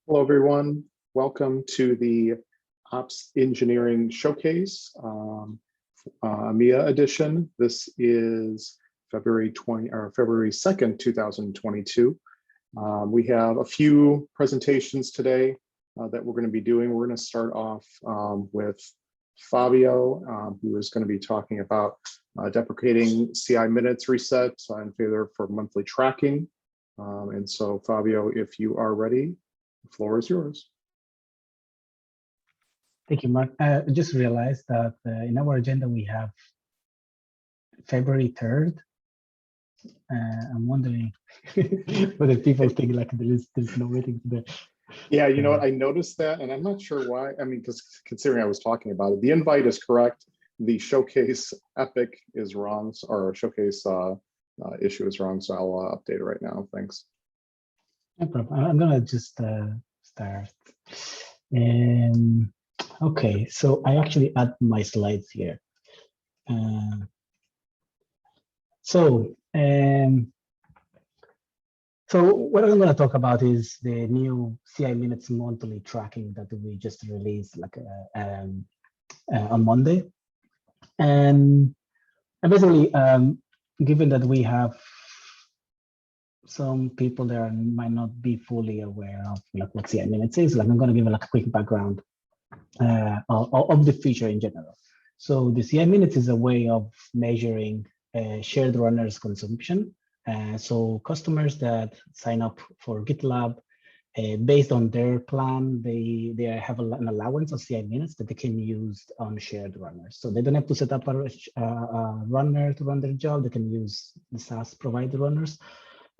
Hello, everyone. Welcome to the Ops Engineering Showcase, EMEA edition. This is February 2nd, 2022. We have a few presentations today that we're going to be doing. We're going to start off with Fabio, who is going to be talking about deprecating CI minutes reset in favor for monthly tracking. And so, Fabio, if you are ready, the floor is yours. Thank you, Mark. I just realized that in our agenda we have February 3rd. I'm wondering whether people think like there's no meeting today. Yeah, you know what? I noticed that, and I'm not sure why. I mean, because considering I was talking about it, the invite is correct. The showcase epic is wrong, or showcase issue is wrong. So I'll update it right now. Thanks. No problem. I'm gonna just start. Okay, so I actually add my slides here. So what I'm going to talk about is the new CI minutes monthly tracking that we just released like on Monday, and basically, given that we have some people there might not be fully aware of like what CI minutes is, like I'm going to give like a quick background of the feature in general. So the CI minutes is a way of measuring shared runners consumption. So customers that sign up for GitLab, based on their plan, they have an allowance of CI minutes that they can use on shared runners. So they don't have to set up a runner to run their job. They can use the SaaS provider runners,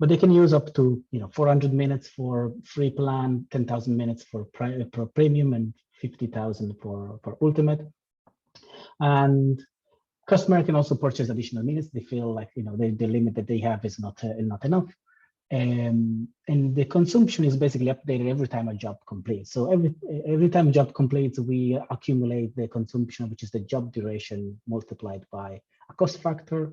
but they can use up to 400 minutes for free plan, 10,000 minutes for premium, and 50,000 for ultimate. And customer can also purchase additional minutes. They feel like the limit that they have is not enough, and the consumption is basically updated every time a job completes. So every time a job completes, we accumulate the consumption, which is the job duration multiplied by a cost factor.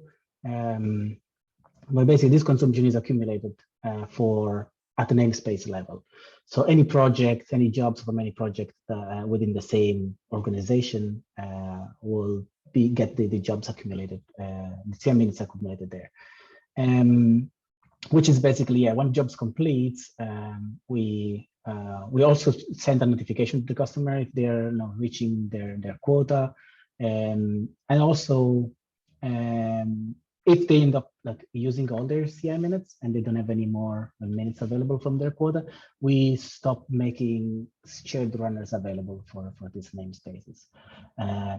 But basically, this consumption is accumulated at the namespace level. So any project, any jobs from any project within the same organization will get the jobs accumulated, the CI minutes accumulated there. Which is basically, when jobs complete, we also send a notification to the customer if they're reaching their quota, and also if they end up using all their CI minutes and they don't have any more minutes available from their quota, we stop making shared runners available for these namespaces.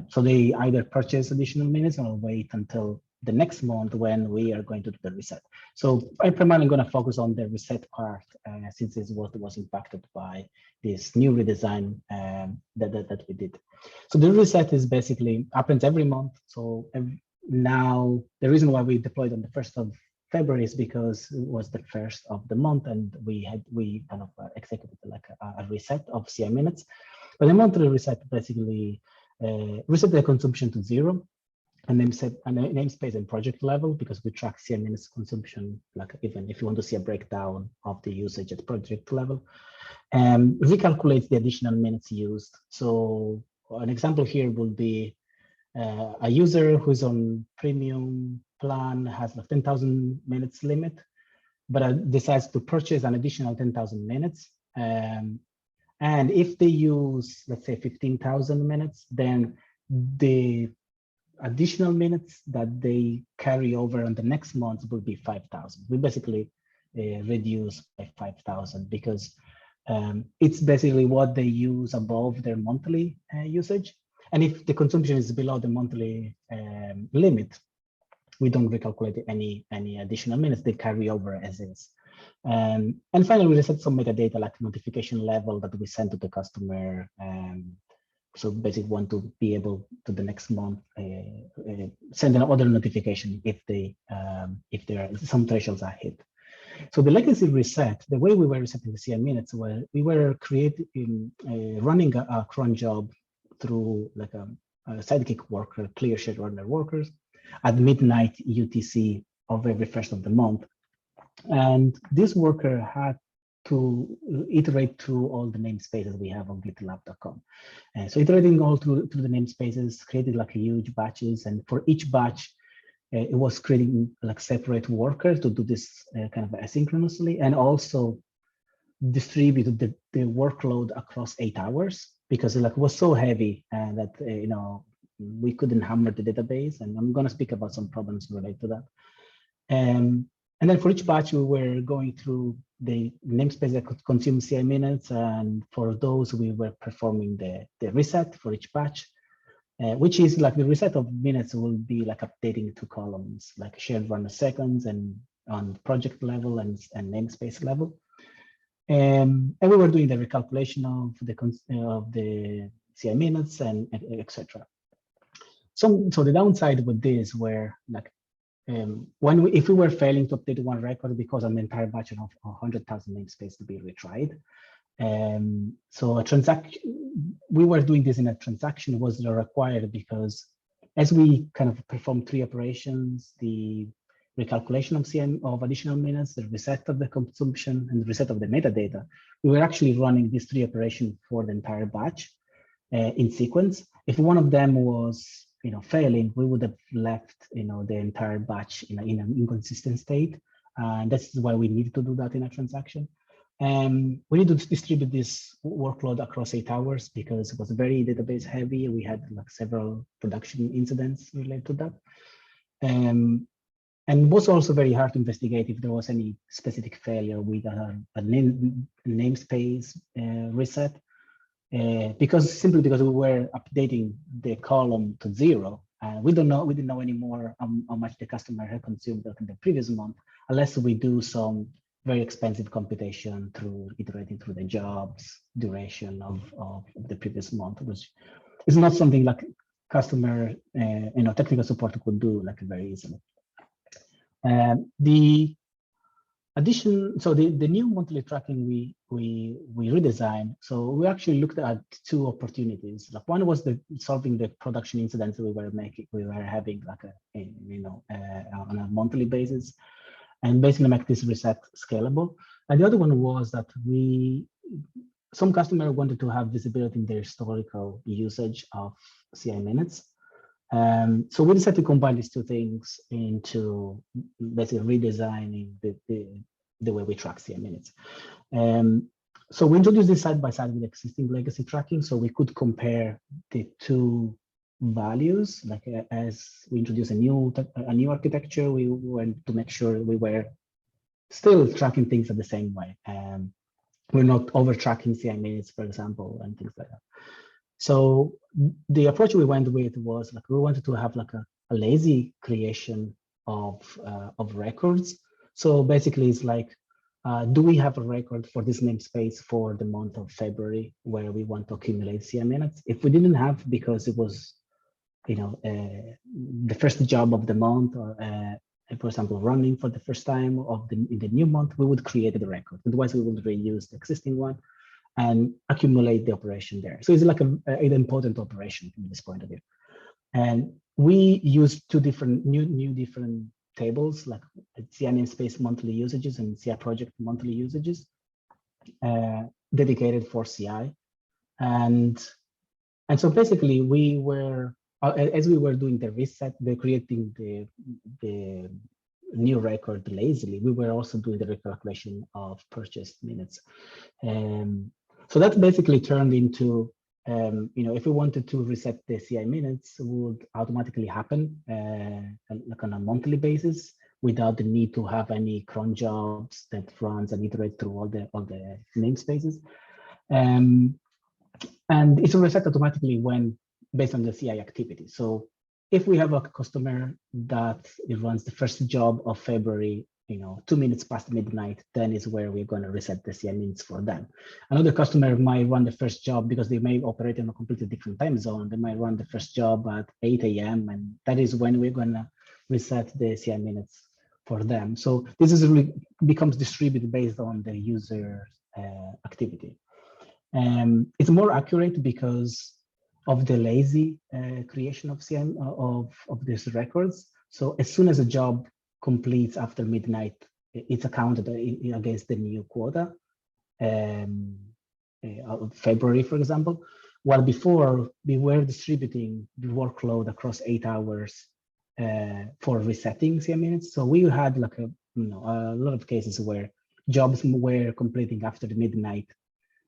So they either purchase additional minutes or wait until the next month when we are going to do the reset. So I'm primarily going to focus on the reset part, since this was impacted by this new redesign that we did. So the reset is basically happens every month. So now, the reason why we deployed on the 1st of February is because it was the first of the month, and we kind of executed like a reset of CI minutes. But the monthly reset basically reset the consumption to 0, and then set a namespace and project level, because we track CI minutes consumption, like even if you want to see a breakdown of the usage at project level, and recalculate the additional minutes used. So an example here will be a user who's on premium plan has like 10,000 minutes limit, but decides to purchase an additional 10,000 minutes. And if they use, let's say, 15,000 minutes, then the additional minutes that they carry over on the next month will be 5,000. We basically reduce by 5,000 because it's basically what they use above their monthly usage. And if the consumption is below the monthly limit, we don't recalculate any additional minutes. They carry over as is. And finally, we set some metadata like notification level that we send to the customer. So basically, want to be able to the next month send another notification if there are some thresholds are hit. So the legacy reset, the way we were resetting the CI minutes, we were creating running a cron job through like a sidekick worker, clear shared runner workers at midnight UTC of every 1st of the month. And this worker had iterate through all the namespaces we have on GitLab.com. So iterating all through the namespaces created like huge batches, and for each batch, it was creating like separate workers to do this kind of asynchronously, and also distributed the workload across 8 hours, because it was so heavy that we couldn't hammer the database. And I'm going to speak about some problems related to that. And then for each batch, we were going through the namespace that could consume CI minutes, and for those we were performing the reset for each batch. Which is like the reset of minutes will be like updating 2 columns, like shared runner seconds and on project level and namespace level. And we were doing the recalculation of the CI minutes and etc. So the downside with this were like if we were failing to update one record because an entire batch of 100,000 namespace to be retried. So a transaction, we were doing this in a transaction was required because as we kind of performed 3 operations, the recalculation of CM of additional minutes, the reset of the consumption, and the reset of the metadata, we were actually running these 3 operations for the entire batch in sequence. If one of them was failing, we would have left the entire batch in an inconsistent state, and that's why we needed to do that in a transaction. We need to distribute this workload across 8 hours because it was very database heavy. We had like several production incidents related to that. And it was also very hard to investigate if there was any specific failure with a namespace reset, simply because we were updating the column to 0. We didn't know anymore how much the customer had consumed in the previous month, unless we do some very expensive computation through iterating through the jobs duration of the previous month, which is not something like customer technical support could do like very easily. The addition, so the new monthly tracking we redesigned. So we actually looked at 2 opportunities. Like one was solving the production incidents we were having like on a monthly basis, and basically make this reset scalable. And the other one was that some customer wanted to have visibility in their historical usage of CI minutes. So we decided to combine these 2 things into basically redesigning the way we track CI minutes. So we introduced this side by side with existing legacy tracking, so we could compare the 2 values. Like as we introduce a new architecture, we went to make sure we were still tracking things in the same way. We're not over tracking CI minutes, for example, and things like that. So the approach we went with was like we wanted to have like a lazy creation of records. So basically, it's like, do we have a record for this namespace for the month of February where we want to accumulate CI minutes? If we didn't have, because it was the first job of the month, or for example, running for the first time in the new month, we would create the record. Otherwise, we would reuse the existing one and accumulate the operation there. So it's like an important operation from this point of view. And we use 2 different new different tables, like CI namespace monthly usages and CI project monthly usages, dedicated for CI. And so basically we were, as we were doing the reset, creating the new record lazily, we were also doing the recalculation of purchased minutes. So that basically turned into, if we wanted to reset the CI minutes, it would automatically happen like on a monthly basis without the need to have any cron jobs that runs and iterate through all the namespaces. And it's reset automatically when based on the CI activity. So if we have a customer that it runs the first job of February, 2 minutes past midnight, then is where we're going to reset the CI minutes for them. Another customer might run the first job because they may operate in a completely different time zone. They might run the first job at 8 a.m. and that is when we're going to reset the CI minutes for them. So this is really becomes distributed based on the user activity. It's more accurate because of the lazy creation of CI of these records. So as soon as a job completes after midnight, it's accounted against the new quota. February, for example, while before we were distributing the workload across 8 hours for resetting CI minutes. So we had like a lot of cases where jobs were completing after the midnight,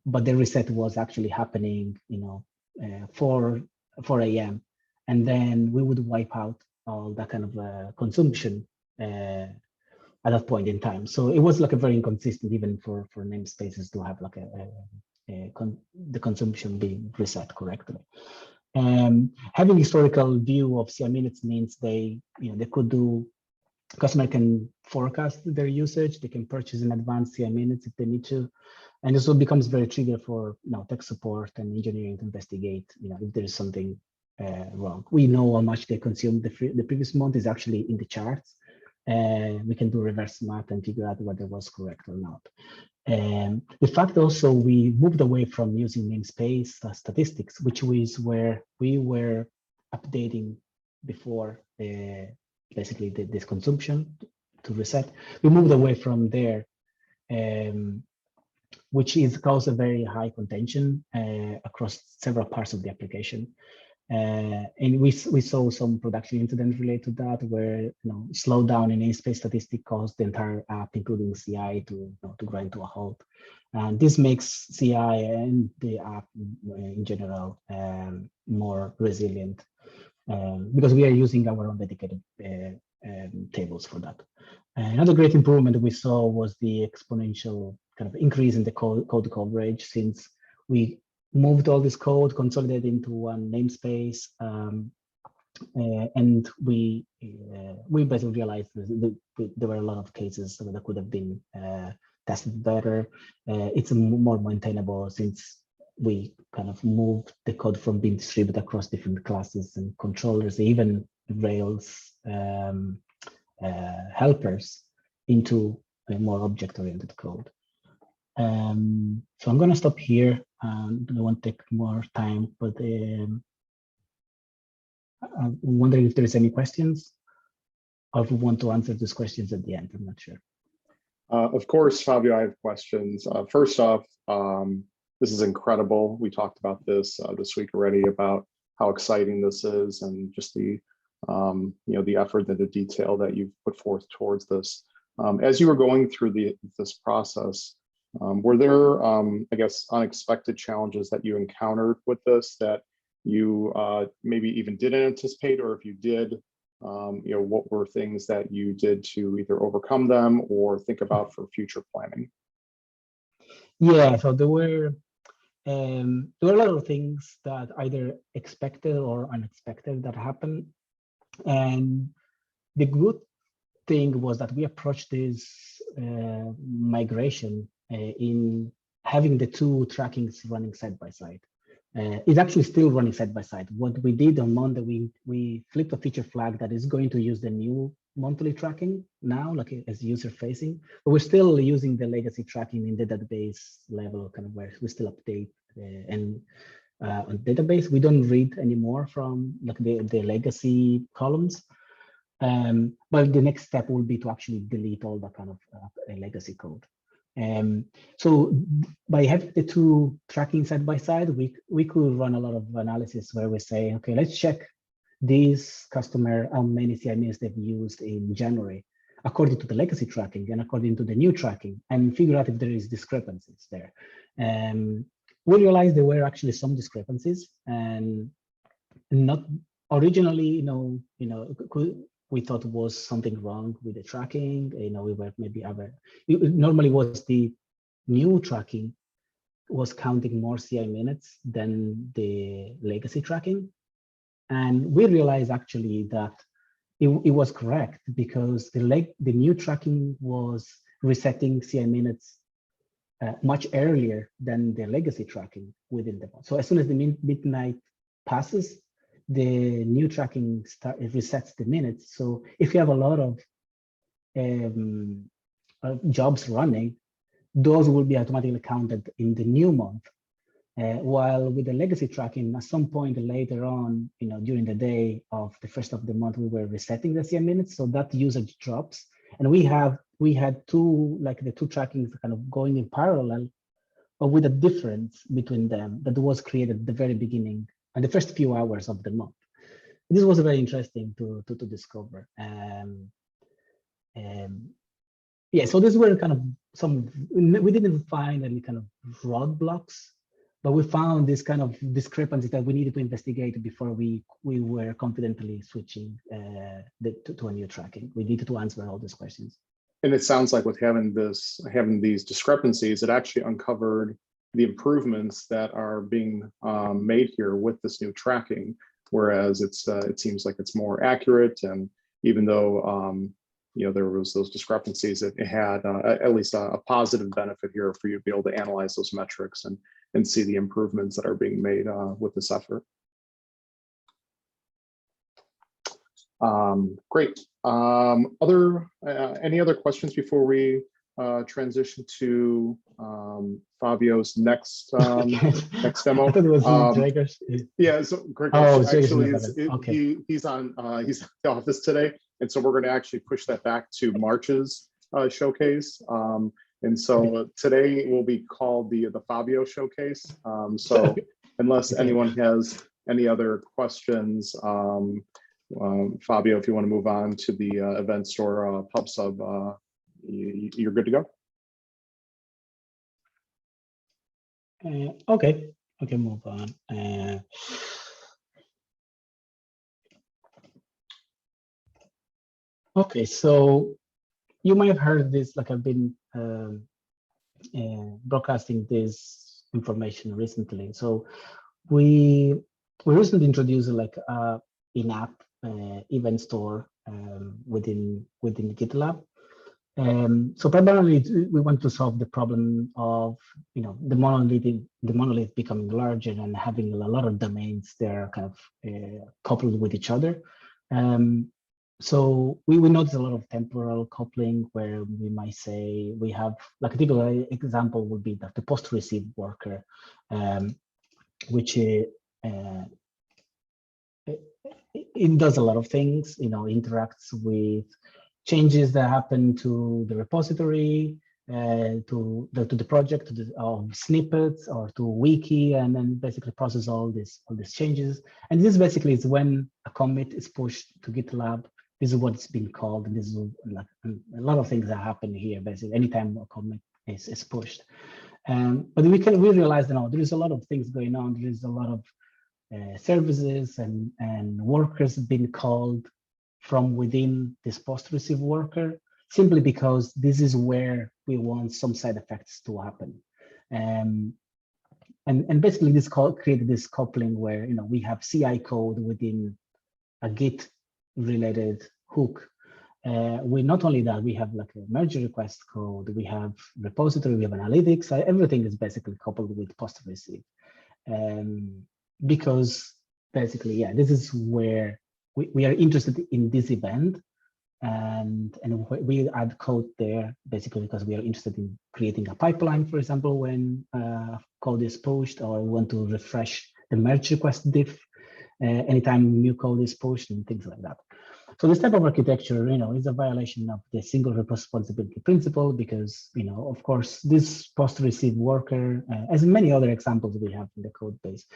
but the reset was actually happening, 4 a.m. And then we would wipe out all that kind of consumption at that point in time. So it was like a very inconsistent, even for namespaces to have like the consumption being reset correctly. Having historical view of CI minutes means they could do, customer can forecast their usage, they can purchase in advance CI minutes if they need to. And this becomes very trigger for tech support and engineering to investigate, if there is something wrong. We know how much they consumed the previous month is actually in the charts. We can do reverse math and figure out whether it was correct or not. The fact also we moved away from using namespace statistics, which was where we were updating before basically this consumption to reset. We moved away from there, which is caused a very high contention across several parts of the application. And we saw some production incidents related to that, where slowdown in namespace statistic caused the entire app, including CI, to grind to a halt. And this makes CI and the app in general more resilient because we are using our own dedicated tables for that. Another great improvement we saw was the exponential kind of increase in the code coverage, since we moved all this code, consolidated into one namespace, and we basically realized that there were a lot of cases that could have been tested better. It's more maintainable since we kind of moved the code from being distributed across different classes and controllers, even Rails helpers, into a more object-oriented code. So I'm going to stop here. I won't take more time, but I'm wondering if there's any questions, or if we want to answer these questions at the end. I'm not sure. Of course, Fabio, I have questions. First off, this is incredible. We talked about this week already, about how exciting this is, and just the the effort and the detail that you've put forth towards this. As you were going through this process, were there, I guess, unexpected challenges that you encountered with this that you maybe even didn't anticipate, or if you did, what were things that you did to either overcome them or think about for future planning? Yeah, so there were a lot of things that either expected or unexpected that happened. And the good thing was that we approached this migration in having the two trackings running side by side. It's actually still running side by side. What we did on Monday, we flipped a feature flag that is going to use the new monthly tracking now, like as user facing, but we're still using the legacy tracking in the database level, kind of where we still update and on database. We don't read anymore from like the legacy columns. But the next step will be to actually delete all that kind of legacy code. So by having the two tracking side by side, we could run a lot of analysis where we say, okay, let's check this customer, how many CI minutes they've used in January, according to the legacy tracking and according to the new tracking, and figure out if there is discrepancies there. We realized there were actually some discrepancies, and not originally, we thought was something wrong with the tracking. We were maybe it normally was the new tracking was counting more CI minutes than the legacy tracking. And we realized actually that it was correct, because the new tracking was resetting CI minutes much earlier than the legacy tracking within the month. So as soon as the midnight passes, the new tracking resets the minutes. So if you have a lot of jobs running, those will be automatically counted in the new month. While with the legacy tracking, at some point later on, during the day of the first of the month, we were resetting the CI minutes, so that usage drops. And we had the two trackings kind of going in parallel, but with a difference between them that was created at the very beginning and the first few hours of the month. This was very interesting to discover. Yeah, so these were kind of we didn't find any kind of roadblocks, but we found this kind of discrepancy that we needed to investigate before we were confidently switching to a new tracking. We needed to answer all these questions. And it sounds like with having these discrepancies, it actually uncovered the improvements that are being made here with this new tracking. Whereas it seems like it's more accurate, and even though there was those discrepancies, it had at least a positive benefit here for you to be able to analyze those metrics and see the improvements that are being made with this effort. Great. Any other questions before we transition to Fabio's next demo? I thought it was Gregor's. Yeah, so Gregor actually he's on the office today, and so we're going to actually push that back to March's showcase. And so today will be called the Fabio showcase. So unless anyone has any other questions, Fabio, if you want to move on to the event store PubSub, you're good to go. Okay, move on. Okay, so you might have heard this, like I've been broadcasting this information recently. So we recently introduced like in-app event store within GitLab. So primarily we want to solve the problem of the monolith becoming larger and having a lot of domains that are kind of coupled with each other. So we notice a lot of temporal coupling where we might say we have, like a typical example would be that the post receive worker, which it does a lot of things, interacts with changes that happen to the repository, to the project, to snippets or to wiki, and then basically process all these changes. And this basically is when a commit is pushed to GitLab. This is what it's been called, and this is like a lot of things that happen here. Basically, anytime a commit is pushed, but we realize that there is a lot of things going on. There is a lot of services and workers being called from within this post-receive worker, simply because this is where we want some side effects to happen. And basically this created this coupling where we have CI code within a Git related hook. We not only that, we have like a merge request code, we have repository, we have analytics, everything is basically coupled with post-receive. Because basically, yeah, this is where we are interested in this event, and we add code there basically because we are interested in creating a pipeline, for example, when code is pushed, or we want to refresh the merge request diff anytime new code is pushed and things like that. So this type of architecture, is a violation of the single responsibility principle because, of course, this post-receive worker, as in many other examples we have in the code base,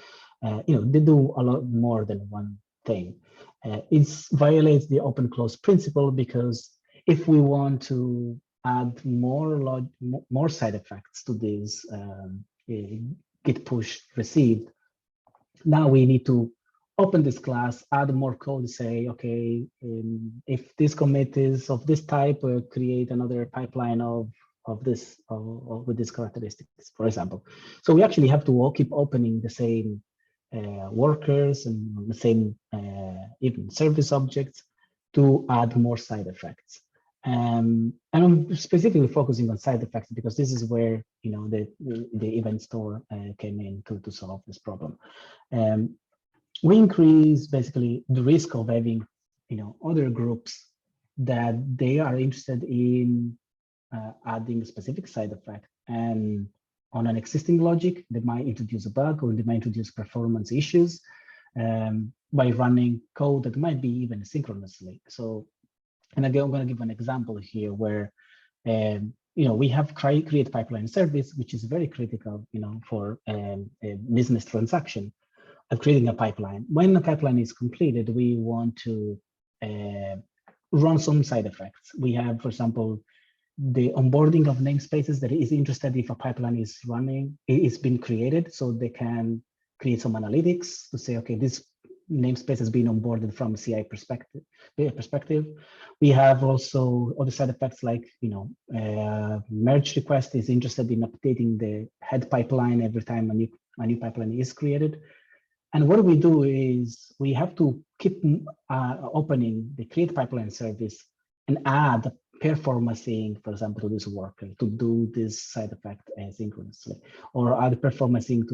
they do a lot more than one thing. It violates the open-close principle because if we want to add more side effects to this git push received, now we need to open this class, add more code, say, okay, if this commit is of this type, create another pipeline with these characteristics, for example. So we actually have to keep opening the same workers and the same even service objects to add more side effects. And I'm specifically focusing on side effects because this is where the event store came in to solve this problem. We increase basically the risk of having other groups that they are interested in adding a specific side effect, and on an existing logic they might introduce a bug or they might introduce performance issues by running code that might be even asynchronously. So, and again, I'm going to give an example here where we have create pipeline service, which is very critical, for a business transaction of creating a pipeline. When the pipeline is completed, we want to run some side effects. We have, for example, the onboarding of namespaces that is interested if a pipeline is running, it's been created, so they can create some analytics to say, okay, this namespace has been onboarded from a CI perspective. We have also other side effects like, merge request is interested in updating the head pipeline every time a new pipeline is created. And what we do is we have to keep opening the create pipeline service and add performancing, for example, to this worker to do this side effect asynchronously, or add performancing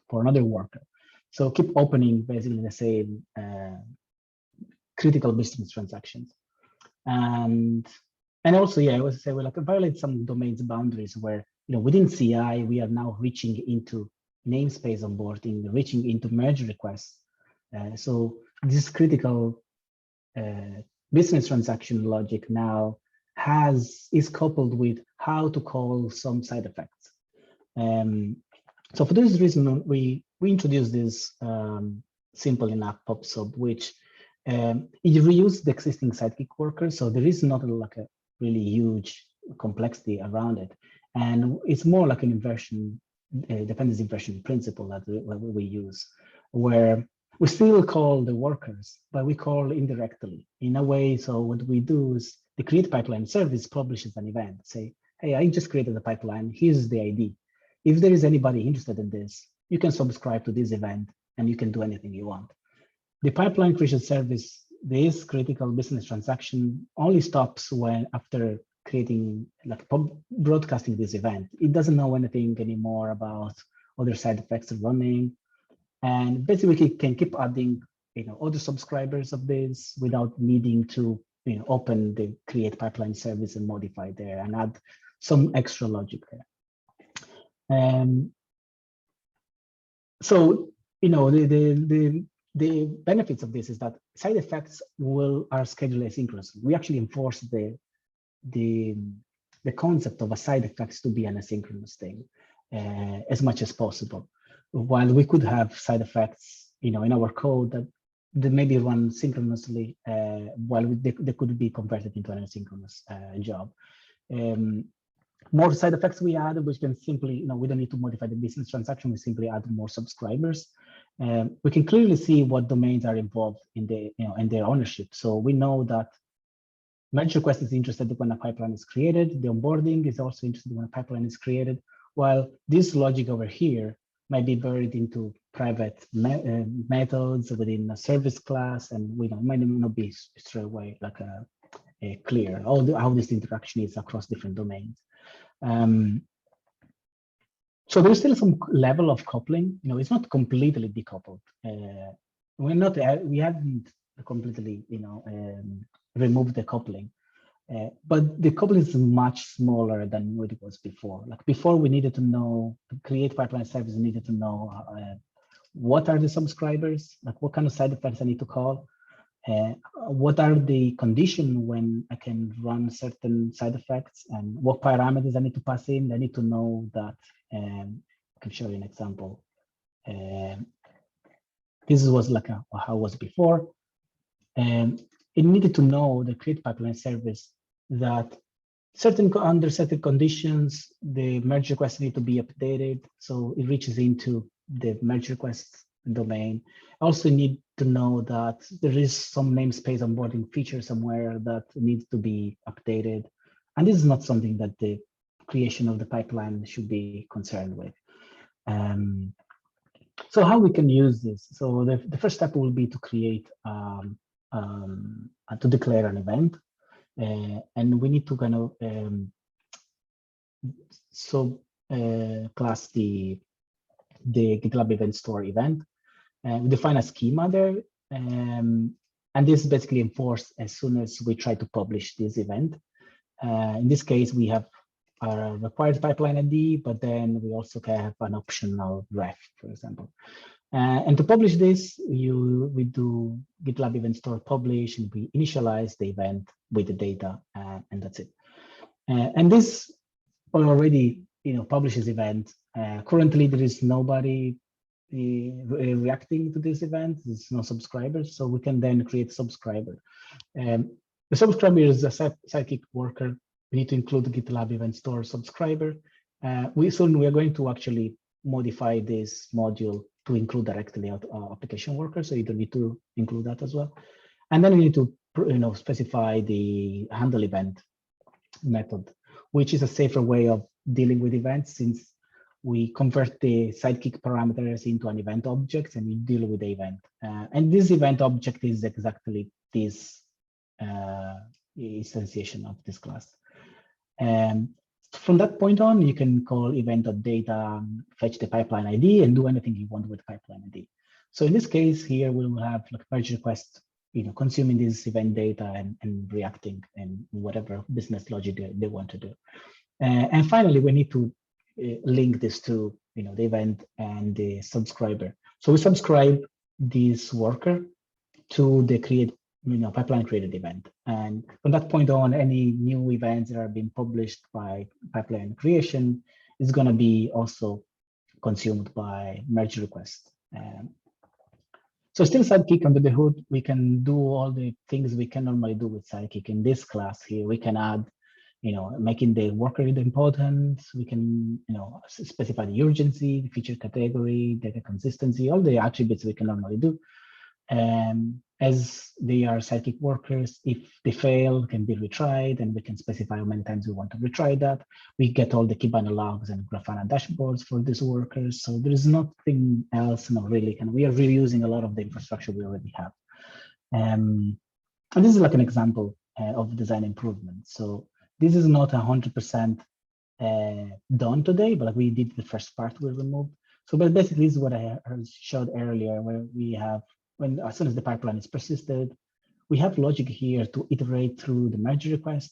for another worker. So keep opening basically the same critical business transactions. And also, I was say, well, violate some domains boundaries where, within CI, we are now reaching into namespace onboarding, reaching into merge requests. So this critical business transaction logic now is coupled with how to call some side effects. So for this reason, we introduced this simple enough pop sub, which it reuses the existing sidekick workers. So there is not like a really huge complexity around it. And it's more like an inversion, dependency inversion principle that we use, where we still call the workers, but we call indirectly in a way. So what we do is the create pipeline service publishes an event, say, hey, I just created a pipeline, here's the ID. If there is anybody interested in this, you can subscribe to this event and you can do anything you want. The pipeline creation service, this critical business transaction only stops when after creating, like broadcasting this event. It doesn't know anything anymore about other side effects running. And basically it can keep adding, other subscribers of this without needing to, open the create pipeline service and modify there and add some extra logic there. So, the benefits of this is that side effects are scheduled asynchronously. We actually enforce the concept of a side effects to be an asynchronous thing as much as possible. While we could have side effects, in our code that maybe run synchronously, while they could be converted into an asynchronous job. More side effects we add, which can simply, we don't need to modify the business transaction. We simply add more subscribers. We can clearly see what domains are involved in in their ownership. So we know that merge request is interested when a pipeline is created. The onboarding is also interested when a pipeline is created. While this logic over here might be buried into private methods within a service class, and we might not be straight away like clear how this interaction is across different domains. So there's still some level of coupling. It's not completely decoupled. We haven't completely, removed the coupling, but the coupling is much smaller than what it was before. Like before, we needed to know, to create pipeline service, we needed to know what are the subscribers, like what kind of side effects I need to call. What are the conditions when I can run certain side effects, and what parameters I need to pass in. I need to know that. I can show you an example. This was like how it was before. It needed to know, the create pipeline service, that under certain conditions, the merge requests need to be updated. So it reaches into the merge request domain. I also need to know that there is some namespace onboarding feature somewhere that needs to be updated. And this is not something that the creation of the pipeline should be concerned with. So how we can use this? So the first step will be to create, to declare an event. And we need to kind of class the GitLab event store event. We define a schema there, and this is basically enforced as soon as we try to publish this event. In this case, we have our required pipeline ID, but then we also have an optional ref, for example. And to publish this, we do GitLab event store publish, and we initialize the event with the data, and that's it. And this already publishes event. Currently, there is nobody reacting to this event. There's no subscribers, so we can then create subscriber. The subscriber is a Sidekick worker. We need to include the GitLab event store subscriber. We are going to actually modify this module to include directly application worker, so you don't need to include that as well. And then we need to specify the handle event method, which is a safer way of dealing with events, since we convert the Sidekick parameters into an event object and we deal with the event. And this event object is exactly this instantiation of this class. And from that point on, you can call event.data, fetch the pipeline ID, and do anything you want with pipeline ID. So in this case here, we will have like merge request, consuming this event data and reacting and whatever business logic they want to do. And finally, we need to link this to the event and the subscriber. So we subscribe this worker to the pipeline created event. And from that point on, any new events that are being published by pipeline creation is going to be also consumed by merge request. So still Sidekick under the hood, we can do all the things we can normally do with Sidekick. In this class here, we can add, making the worker idempotent. We can, specify the urgency, the feature category, data consistency, all the attributes we can normally do. As they are Sidekick workers, if they fail, can be retried, and we can specify how many times we want to retry that. We get all the Kibana logs and Grafana dashboards for these workers. So there is nothing else, really. And we are reusing a lot of the infrastructure we already have. And this is like an example of design improvement. So this is not 100% done today, but we did the first part we removed. So but basically this is what I showed earlier, where we have, as soon as the pipeline is persisted, we have logic here to iterate through the merge request.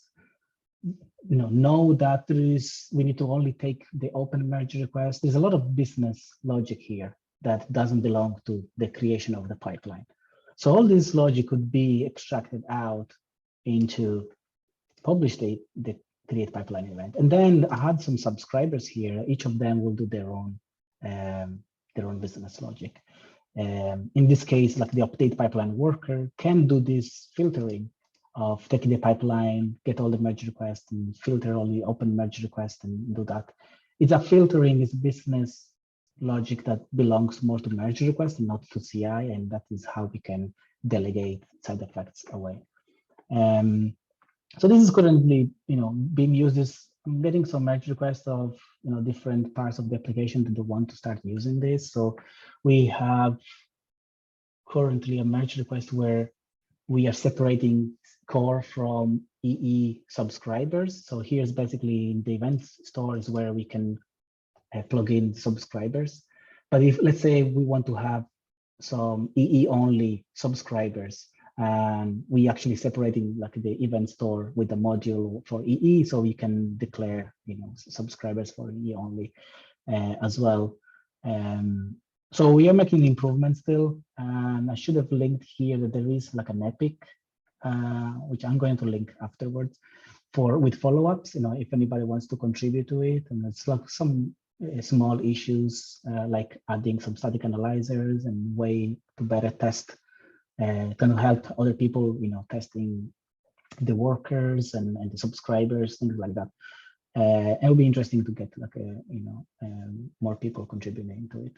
Know that we need to only take the open merge request. There's a lot of business logic here that doesn't belong to the creation of the pipeline. So all this logic could be extracted out into publish the create pipeline event. And then I had some subscribers here. Each of them will do their own business logic. In this case, like the update pipeline worker can do this filtering of taking the pipeline, get all the merge requests, and filter all the open merge requests and do that. It's a filtering, is business logic that belongs more to merge requests and not to CI, and that is how we can delegate side effects away. So this is currently, being used. I'm getting some merge requests of different parts of the application that want to start using this. So we have currently a merge request where we are separating core from EE subscribers. So here's basically in the events store is where we can plug in subscribers. But if, let's say, we want to have some EE only subscribers, and we actually separating like the event store with the module for EE, so we can declare subscribers for EE only as well. So we are making improvements still, and I should have linked here that there is like an epic, which I'm going to link afterwards with follow-ups. If anybody wants to contribute to it, and it's like some small issues like adding some static analyzers and way to better test. Can help other people, testing the workers and the subscribers, things like that. It will be interesting to get like more people contributing to it.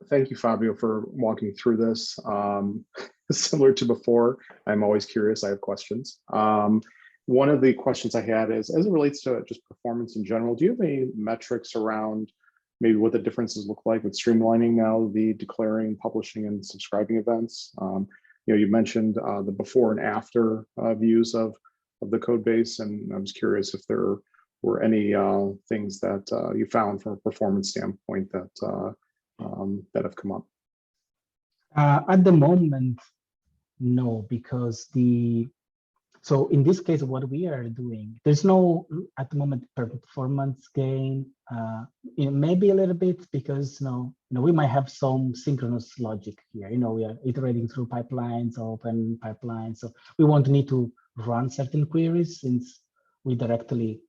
Thank you, Fabio, for walking through this. Similar to before, I'm always curious. I have questions. One of the questions I had is, as it relates to just performance in general, do you have any metrics around maybe what the differences look like with streamlining now the declaring, publishing, and subscribing events? You mentioned the before and after views of the code base, and I was curious if there were any things that you found from a performance standpoint that that have come up. At the moment, no, because the So in this case, what we are doing, there's no at the moment performance gain. Maybe a little bit because we might have some synchronous logic here. We are iterating through pipelines, open pipelines. So we won't need to run certain queries since we directly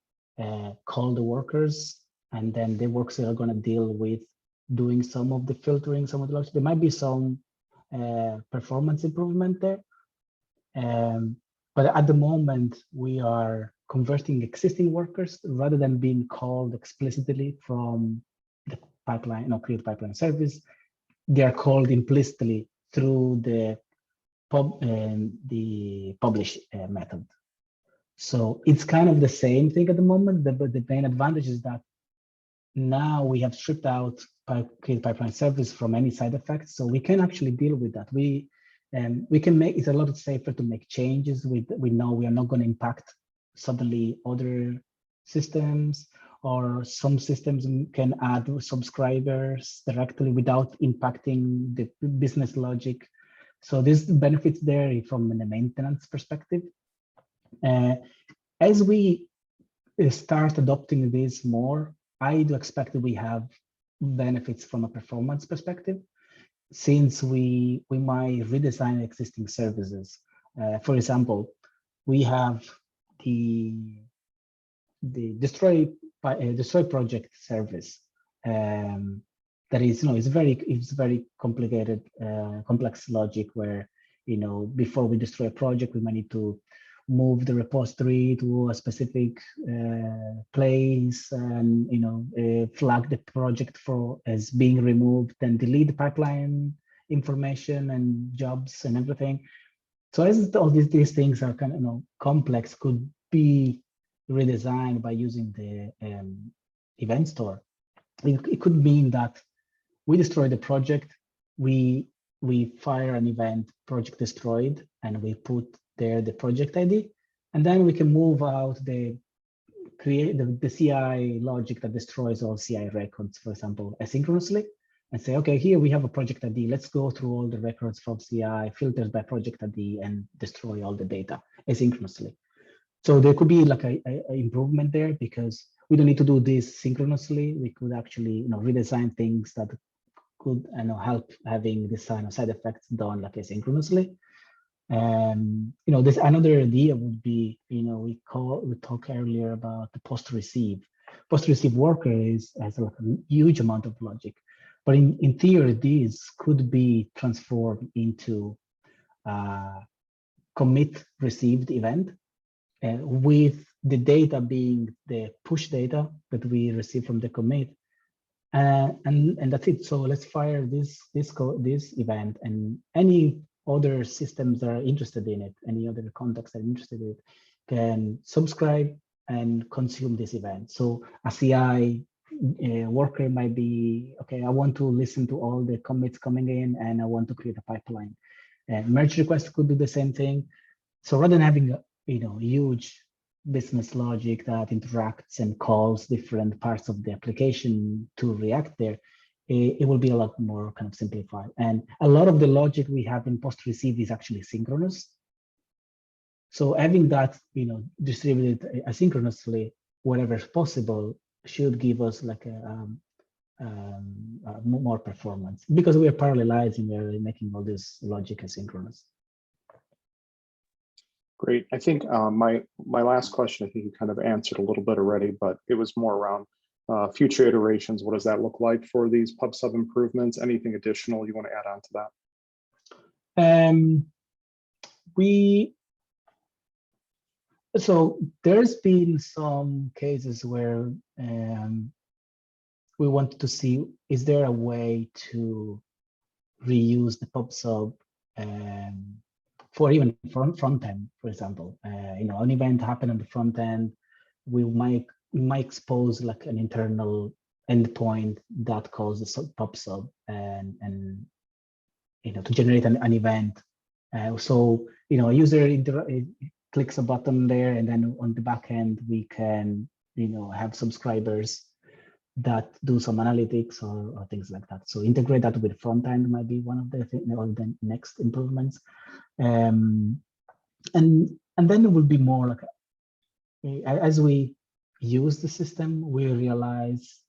call the workers, and then the workers are going to deal with doing some of the filtering, some of the logic. There might be some performance improvement there. But at the moment, we are converting existing workers rather than being called explicitly from the pipeline, create pipeline service. They are called implicitly through the publish method. So it's kind of the same thing at the moment. But the main advantage is that now we have stripped out create pipeline service from any side effects, so we can actually deal with that. We can make it a lot safer to make changes. We know we are not going to impact suddenly other systems, or some systems can add subscribers directly without impacting the business logic. So there's benefits there from the maintenance perspective. As we start adopting this more, I do expect that we have benefits from a performance perspective, since we might redesign existing services. For example, we have the destroy project service that is it's very complicated, complex logic where before we destroy a project we might need to move the repository to a specific place, and flag the project as being removed, then delete the pipeline information and jobs and everything. So as all these things are kind of complex, could be redesigned by using the event store. It could mean that we destroy the project, we fire an event project destroyed, and we put there the project ID, and then we can move out the CI logic that destroys all CI records, for example, asynchronously, and say, okay, here we have a project ID. Let's go through all the records from CI, filters by project ID, and destroy all the data asynchronously. So there could be like a improvement there, because we don't need to do this synchronously. We could actually redesign things that could help having this kind of side effects done like asynchronously. This another idea would be, we talked earlier about the post-receive worker has like a huge amount of logic, but in theory, this could be transformed into commit received event, with the data being the push data that we receive from the commit, and that's it. So let's fire this event, and any other systems that are interested in it, any other contacts that are interested in it, can subscribe and consume this event. So a CI worker might be, okay, I want to listen to all the commits coming in, and I want to create a pipeline. Merge requests could do the same thing. So rather than having a huge business logic that interacts and calls different parts of the application to react there, it will be a lot more kind of simplified. And a lot of the logic we have in post-receive is actually synchronous. So having that, distributed asynchronously, whatever is possible, should give us like more performance, because we are parallelizing, we are making all this logic asynchronous. Great. I think my last question, I think you kind of answered a little bit already, but it was more around future iterations. What does that look like for these pub sub improvements? Anything additional you want to add on to that? So there's been some cases where we wanted to see, is there a way to reuse the pub sub for even front end, for example? An event happened on the front end, we might expose like an internal endpoint that calls the pub sub and to generate an event. So a user clicks a button there, and then on the back end we can have subscribers that do some analytics or things like that. So integrate that with front end might be one of the next improvements. and then it will be more like as we use the system, we realize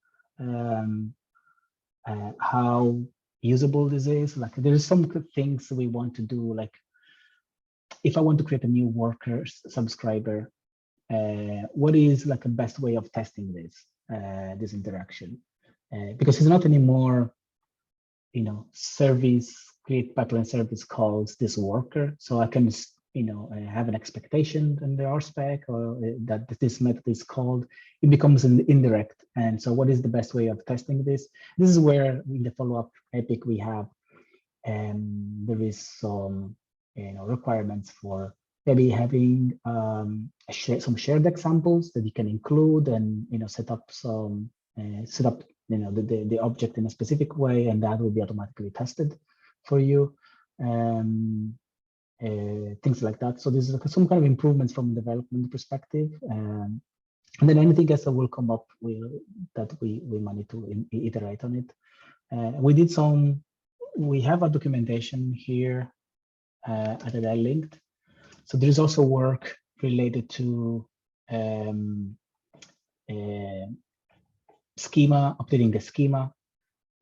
how usable this is. Like there's some things we want to do. Like if I want to create a new worker subscriber, what is like the best way of testing this interaction? Because it's not anymore, service, create pipeline service calls this worker. So I can, have an expectation in the RSpec or that this method is called. It becomes an indirect. And so what is the best way of testing this? This is where in the follow-up epic we have, there is some, requirements for maybe having some shared examples that you can include and, set up the object in a specific way, and that will be automatically tested for you. Things like that. So this is like some kind of improvements from a development perspective. And then anything else that will come up that we might need to iterate on it. We have a documentation here that I linked. So there's also work related to schema, updating the schema.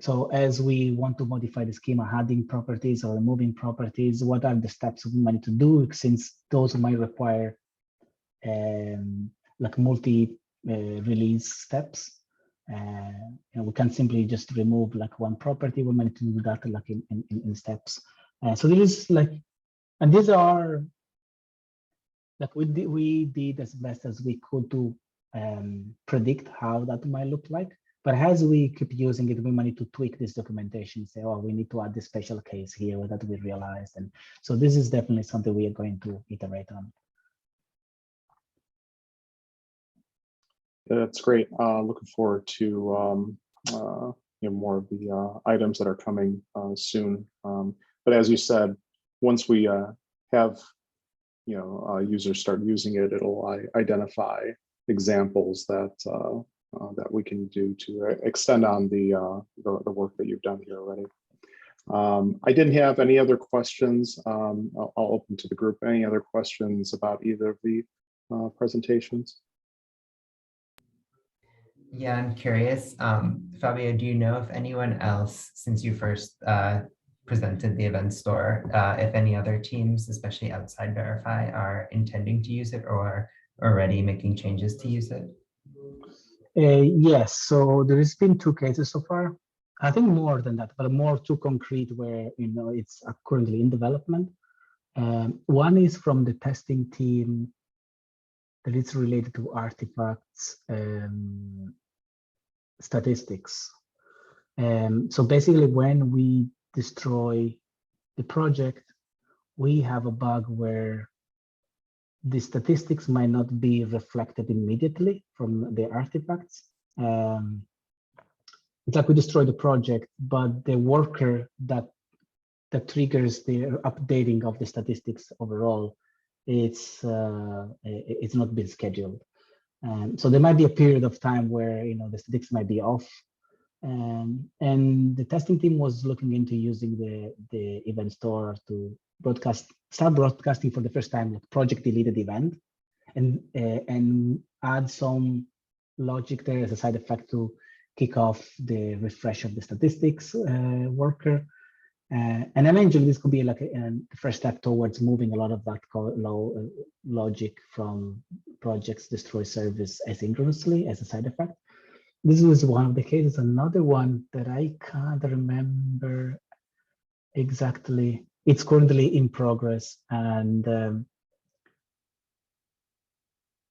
So as we want to modify the schema, adding properties or removing properties, what are the steps we might need to do, since those might require like multi-release steps. We can't simply just remove like one property. We might need to do that like in steps. So there is like, and these are like we did as best as we could to predict how that might look like. But as we keep using it, we might need to tweak this documentation, say, oh, we need to add this special case here that we realized. And so this is definitely something we are going to iterate on. That's great. Looking forward to more of the items that are coming soon. But as you said, once we have users start using it, it'll identify examples that that we can do to extend on the work that you've done here already. I didn't have any other questions. I'll open to the group. Any other questions about either of the presentations? Yeah, I'm curious. Fabio, do you know if anyone else, since you first presented the event store, if any other teams, especially outside Verify, are intending to use it or already making changes to use it? Yes, so there has been 2 cases so far. I think more than that, but more too concrete where it's currently in development. One is from the testing team that is related to artifacts statistics. So basically, when we destroy the project, we have a bug where the statistics might not be reflected immediately from the artifacts. It's like we destroy the project, but the worker that triggers the updating of the statistics overall, it's not been scheduled. So there might be a period of time where the statistics might be off. And the testing team was looking into using the event store to start broadcasting for the first time like project deleted event, and add some logic there as a side effect to kick off the refresh of the statistics worker. And eventually this could be like the first step towards moving a lot of that logic from projects destroy service asynchronously as a side effect. This was one of the cases. Another one that I can't remember exactly. It's currently in progress, and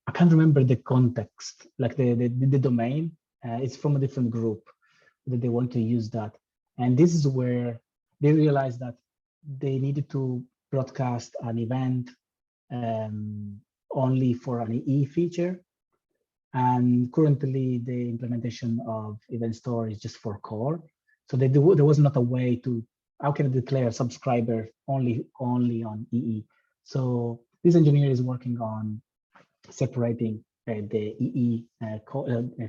I can't remember the context, like the domain. It's from a different group that they want to use that. And this is where they realized that they needed to broadcast an event only for an EE feature. And currently the implementation of event store is just for core. So there was not a way to, how can I declare a subscriber only on EE? So this engineer is working on separating the EE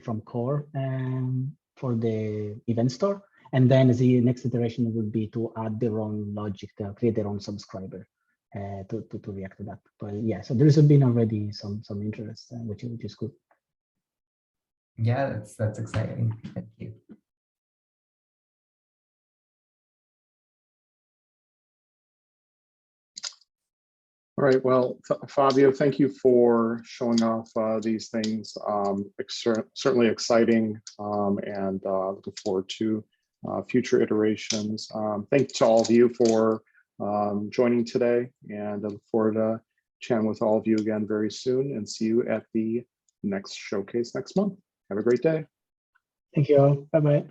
from core for the event store. And then the next iteration would be to add their own logic to create their own subscriber. to react to that. But yeah, so there's been already some interest, which is good. Yeah, that's exciting. Thank you. All right, well, Fabio, thank you for showing off these things. Certainly exciting, and looking forward to future iterations. Thanks to all of you for joining today, and I look forward to chatting with all of you again very soon, and see you at the next showcase next month. Have a great day. Thank you all. Bye-bye.